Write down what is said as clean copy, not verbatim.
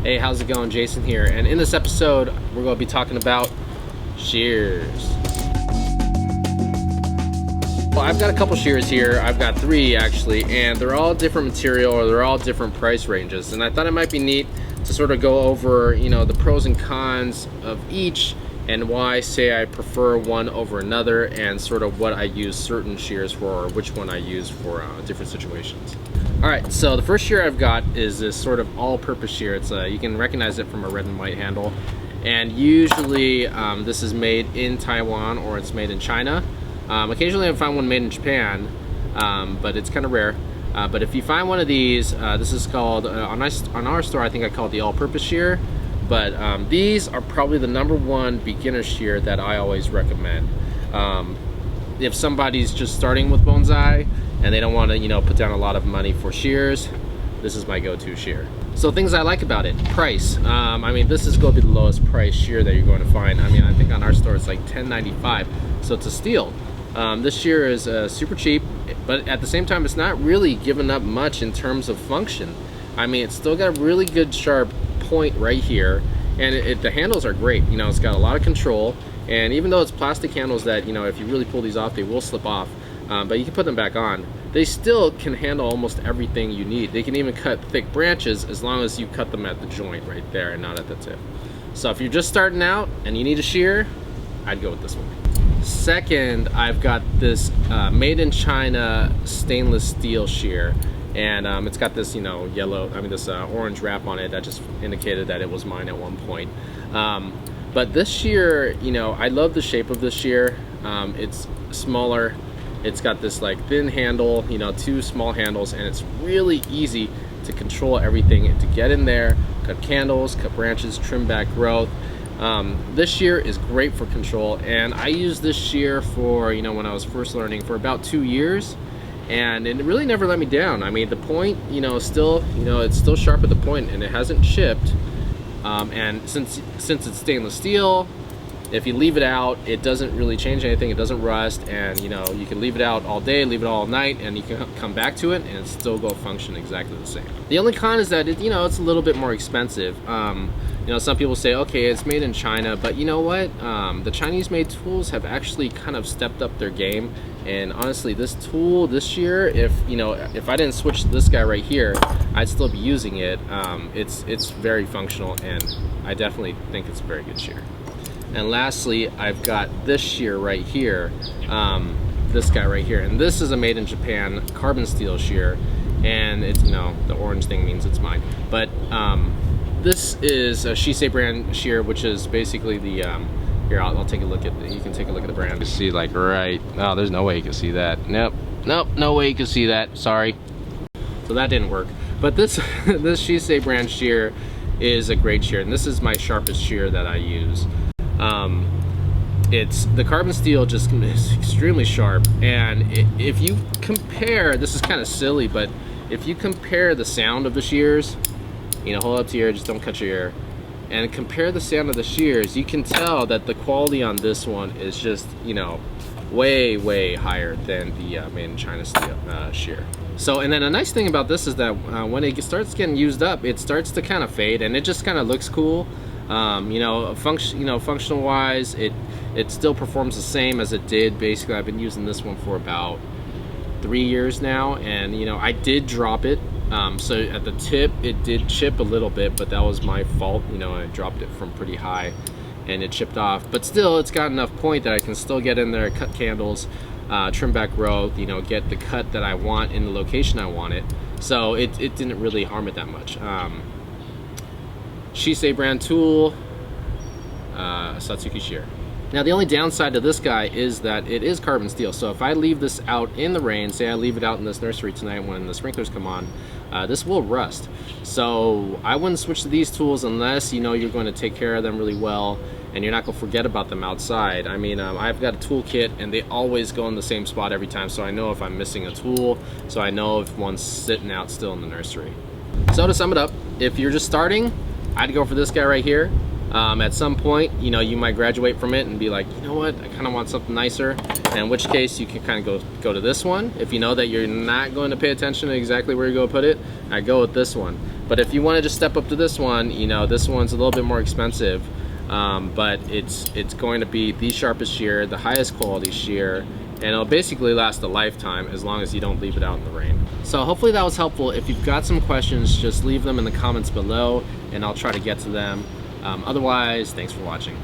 Hey, how's it going? Jason here, and in this episode we're going to be talking about shears. Well, I've got a couple shears here. I've got 3 actually, and they're all different material, or they're all different price ranges, and I thought it might be neat to sort of go over, you know, the pros and cons of each and why, say, I prefer one over another, and sort of what I use certain shears for, or which one I use for different situations. Alright, so the first shear I've got is this sort of all-purpose shear. It's you can recognize it from a red and white handle, and usually this is made in Taiwan or it's made in China. Occasionally I find one made in Japan, but it's kind of rare. But if you find one of these, this is called, on our store I think I call it the all-purpose shear, but these are probably the #1 beginner shear that I always recommend. If somebody's just starting with bonsai and they don't want to, you know, put down a lot of money for shears, this is my go-to shear. So things I like about it: price. I mean, this is going to be the lowest price shear that you're going to find. I mean, I think on our store it's like $10.95, so it's a steal. This shear is super cheap, but at the same time it's not really giving up much in terms of function. I mean, it's still got a really good sharp point right here, and the handles are great. You know, it's got a lot of control, and even though it's plastic handles that, you know, if you really pull these off, they will slip off, but you can put them back on. They still can handle almost everything you need. They can even cut thick branches as long as you cut them at the joint right there and not at the tip. So if you're just starting out and you need a shear, I'd go with this one. Second, I've got this made in China stainless steel shear, and it's got this, you know, this orange wrap on it that just indicated that it was mine at one point. But this shear, you know, I love the shape of this shear. It's smaller. It's got this like thin handle, you know, 2 small handles, and it's really easy to control everything and to get in there, cut candles, cut branches, trim back growth. This shear is great for control, and I used this shear for, you know, when I was first learning, for about 2 years, and it really never let me down. I mean, the point, you know, still, you know, it's still sharp at the point, and it hasn't chipped. And since it's stainless steel, if you leave it out, it doesn't really change anything. It doesn't rust, and, you know, you can leave it out all day, leave it all night, and you can come back to it and it still go function exactly the same. The only con is that you know, it's a little bit more expensive. You know, some people say, okay, it's made in China, but you know what? The Chinese-made tools have actually kind of stepped up their game, and honestly, this tool this year, if I didn't switch to this guy right here, I'd still be using it. It's very functional, and I definitely think it's a very good shear. And lastly, I've got this shear right here, this guy right here, and this is a made in Japan carbon steel shear, and it's, you know, the orange thing means it's mine, but this is a Shears brand shear, which is basically the here, I'll take a look at you can take a look at the brand. You see, like, right, oh, there's no way you can see that. Nope, no way you can see that, sorry. So that didn't work. But this this Shears brand shear is a great shear, and this is my sharpest shear that I use. It's the carbon steel just is extremely sharp, and if you compare, this is kind of silly, but if you compare the sound of the shears, you know, hold up to your ear, just don't cut your ear, and compare the sound of the shears, you can tell that the quality on this one is just, you know, way higher than the made in China steel shear. So, and then a nice thing about this is that when it starts getting used up, it starts to kind of fade, and it just kind of looks cool. You know, functional wise, it still performs the same as it did. Basically, I've been using this one for about 3 years now, and, you know, I did drop it. So at the tip, it did chip a little bit, but that was my fault. You know, I dropped it from pretty high, and it chipped off. But still, it's got enough point that I can still get in there, cut candles, trim back growth, you know, get the cut that I want in the location I want it. So it didn't really harm it that much. Shears brand tool, Satsuki shear. Now, the only downside to this guy is that it is carbon steel. So if I leave this out in the rain, say I leave it out in this nursery tonight when the sprinklers come on, this will rust. So I wouldn't switch to these tools unless, you know, you're going to take care of them really well and you're not going to forget about them outside. I mean, I've got a tool kit, and they always go in the same spot every time, so I know if I'm missing a tool, so I know if one's sitting out still in the nursery. So to sum it up, if you're just starting, I'd go for this guy right here. At some point, you know, you might graduate from it and be like, you know what, I kind of want something nicer, and in which case you can kind of go to this one. If you know that you're not going to pay attention to exactly where you're going to put it, I go with this one. But if you want to just step up to this one, you know, this one's a little bit more expensive, but it's going to be the sharpest shear, the highest quality shear, and it'll basically last a lifetime as long as you don't leave it out in the rain. So hopefully that was helpful. If you've got some questions, just leave them in the comments below and I'll try to get to them. Otherwise, thanks for watching.